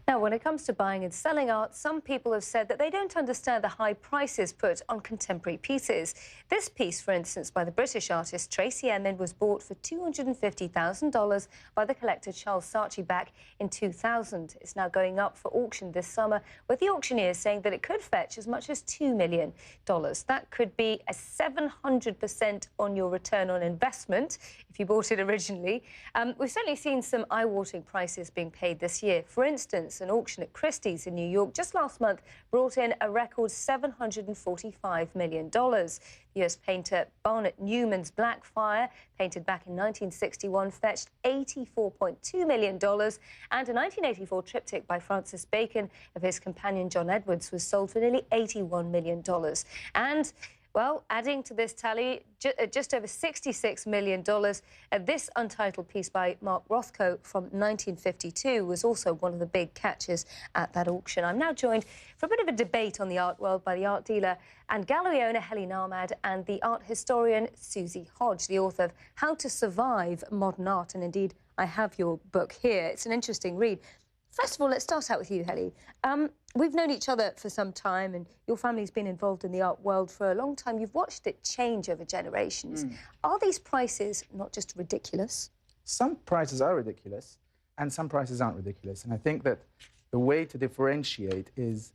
Now, when it comes to buying and selling art, some people have said that they don't understand the high prices put on contemporary pieces. This piece, for instance, by the British artist Tracey Emin, was bought for $250,000 by the collector Charles Saatchi back in 2000. It's now going up for auction this summer, with the auctioneer saying that it could fetch as much as $2 million. That could be a 700% on your return on investment if you bought it originally. We've certainly seen some eye-watering prices being paid this year. For instance, an auction at Christie's in New York just last month brought in a record $745 million. The US painter Barnett Newman's Blackfire, painted back in 1961, fetched $84.2 million, and a 1984 triptych by Francis Bacon of his companion John Edwards was sold for nearly $81 million. And well, adding to this tally, just over $66 million, this untitled piece by Mark Rothko from 1952 was also one of the big catches at that auction. I'm now joined for a bit of a debate on the art world by the art dealer and gallery owner Helly Nahmad and the art historian Susie Hodge, the author of How to Survive Modern Art. And indeed, I have your book here. It's an interesting read. First of all, let's start out with you, Helly. We've known each other for some time, and your family's been involved in the art world for a long time. You've watched it change over generations. Are these prices not just ridiculous? Some prices are ridiculous, and some prices aren't ridiculous. And I think that the way to differentiate is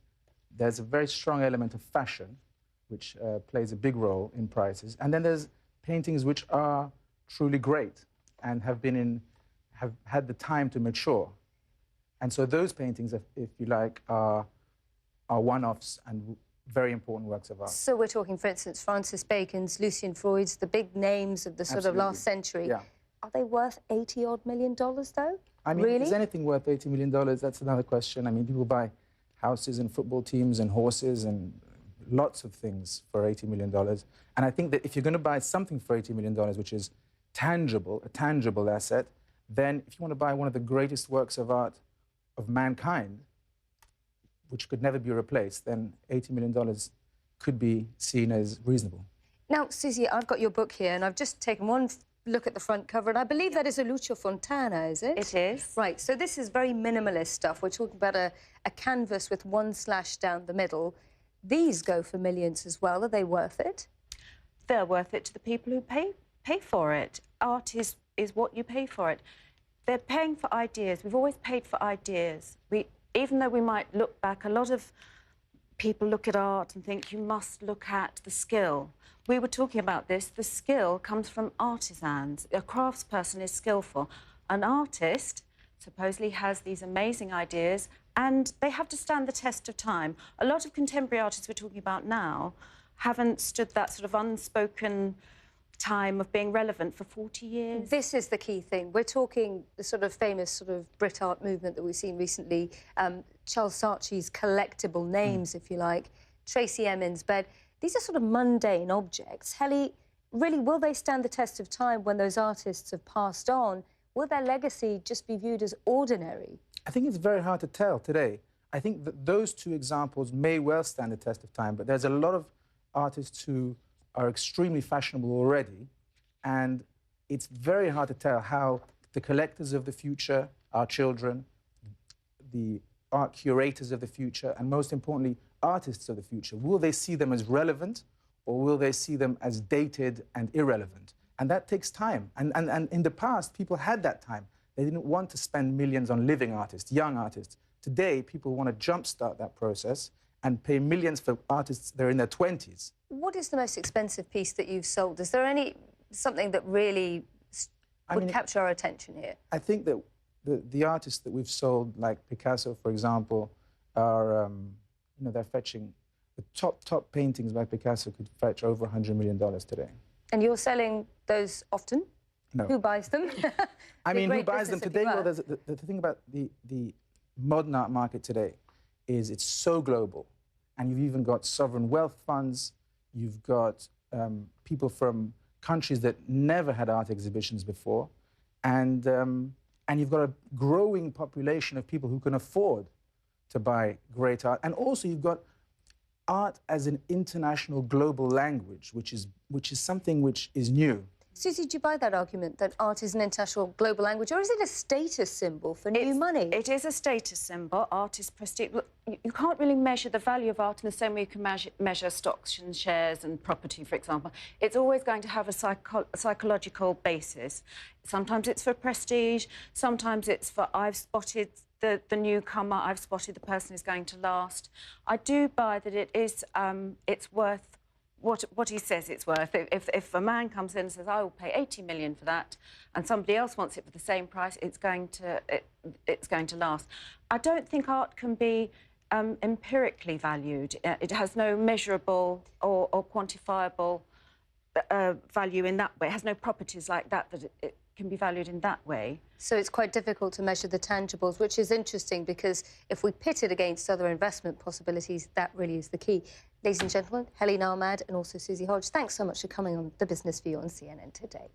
there's a very strong element of fashion, which plays a big role in prices. And then there's paintings which are truly great and have had the time to mature. And so those paintings, if you like, are one-offs and very important works of art. So we're talking, for instance, Francis Bacon's, Lucian Freud's, the big names of the sort of last century. Yeah. Are they worth $80-odd million, though? I mean, really? Is anything worth $80 million? That's another question. I mean, people buy houses and football teams and horses and lots of things for $80 million. And I think that if you're going to buy something for $80 million, which is tangible, a tangible asset, then if you want to buy one of the greatest works of art of mankind, which could never be replaced, then $80 million could be seen as reasonable. Now, Susie, I've got your book here, and I've just taken one look at the front cover, and I believe that is a Lucio Fontana, is it? It is. Right, so this is very minimalist stuff. We're talking about a canvas with one slash down the middle. These go for millions as well. Are they worth it? They're worth it to the people who pay for it. Art is what you pay for it. They're paying for ideas. We've always paid for ideas. Even though we might look back, a lot of people look at art and think you must look at the skill. We were talking about this. The skill comes from artisans. A craftsperson is skillful. An artist supposedly has these amazing ideas, and they have to stand the test of time. A lot of contemporary artists we're talking about now haven't stood that sort of unspoken time of being relevant for 40 years. This is the key thing. We're talking the sort of famous sort of Brit art movement that we've seen recently, Charles Saatchi's collectible names, if you like, Tracey Emin's bed. These are sort of mundane objects. Helly, really, will they stand the test of time when those artists have passed on? Will their legacy just be viewed as ordinary? I think it's very hard to tell today. I think that those two examples may well stand the test of time, but there's a lot of artists who are extremely fashionable already, and it's very hard to tell how the collectors of the future, our children, the art curators of the future, and most importantly, artists of the future, will they see them as relevant, or will they see them as dated and irrelevant? And that takes time. And in the past, people had that time. They didn't want to spend millions on living artists, young artists. Today, people want to jumpstart that process and pay millions for artists that are in their 20s. What is the most expensive piece that you've sold? Is there something that really would capture our attention here? I think that the artists that we've sold, like Picasso, for example, are, you know, they're fetching... The top paintings by Picasso could fetch over $100 million today. And you're selling those often? No. Who buys them? I mean, who buys them today? Well, the thing about the modern art market today is it's so global. And you've even got sovereign wealth funds. You've got people from countries that never had art exhibitions before. And you've got a growing population of people who can afford to buy great art. And also you've got art as an international global language, which is something which is new. Susie, do you buy that argument that art is an international global language, or is it a status symbol for new money? It is a status symbol. Art is prestige. Look, you can't really measure the value of art in the same way you can measure stocks and shares and property, for example. It's always going to have a psychological basis. Sometimes it's for prestige, sometimes it's for I've spotted the newcomer, I've spotted the person who's going to last. I do buy that it is, it's worth what he says it's worth. If a man comes in and says, I will pay 80 million for that, and somebody else wants it for the same price, it's going to last. I don't think art can be empirically valued. It has no measurable or quantifiable value in that way. It has no properties like that it can be valued in that way. So it's quite difficult to measure the tangibles, which is interesting because if we pit it against other investment possibilities, that really is the key. Ladies and gentlemen, Helly Nahmad and also Susie Hodge, thanks so much for coming on The Business View on CNN Today.